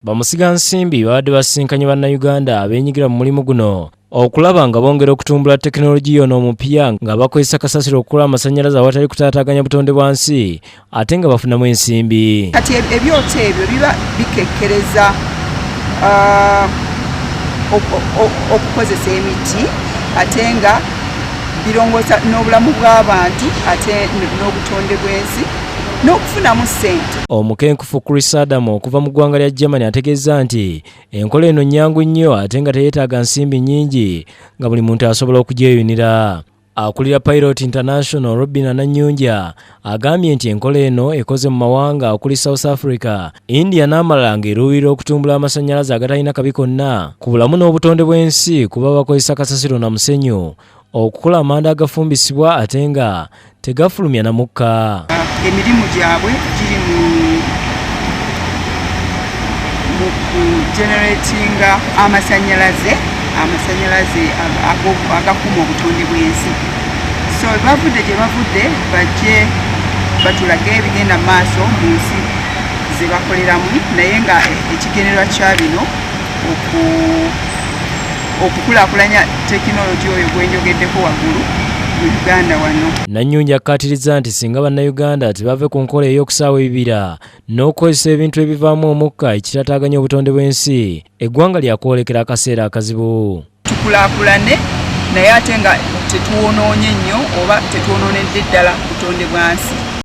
Bamusigansimbi babadde basinkanye bannayuganda abeenyigira mu mulimu guno okulaba nga bongera okutumbula tekinologiya ono omupya nga bakozesa kasasiro okukola amasannyalaze awatali kutaataaganya butonde bwa nsi ate nga bafunamu ensimbi. Kati ebyoto ebyo biba bikekkereza okukozesa emiti ate nga birongoosa n'obulamu bw'abantu ate n'obutonde bw'ensi n'okufunamu ssente. Omukenkufu Chris Adam okuva mu ggwanga lya Germany ategeeza nti enkola eno nnyangu nnyo ate nga teyeetaaga nsimbi nnyingi nga buli muntu asobola okugyeyunira. Akulira Pilot International Robin Ananyunja agambye nti enkola eno ekoze mu mawanga okuli South Africa, India n'amalala ng'eruubirira okutumbula amasannyalaze agatalina kabi konna ku bulamu n'obutonde bw'ensi kuba bakozesa kasasiro na musenyu okukola amanda agafumbisibwa ate nga tegafulumya na mukka. Emirimu gyabwe giri mu generatinga amasannyalaze agakuuma obutonde bw'ensi. So bavudde gye bavudde bajje batulage ebigenda mu maaso mu nsi ze bakoleramu, naye nga ekigendererwa kya bino okukulaakulanya tekinologi oyo gwenjogeddeko waggulu mu Uganda wano. Nanyunja akkaatiriza nti singa bannayuganda tebave ku nkola ey'okusaawa ebibira n'okukozesa ebintu ebivaamu omukka ekitataaganya obutonde bw'ensi, eggwanga lyakwolekera akaseera akazibu. Tukulaakulane naye ate nga tetuwonoonye nnyo oba tetwonoonedde ddala butonde bwa nsi.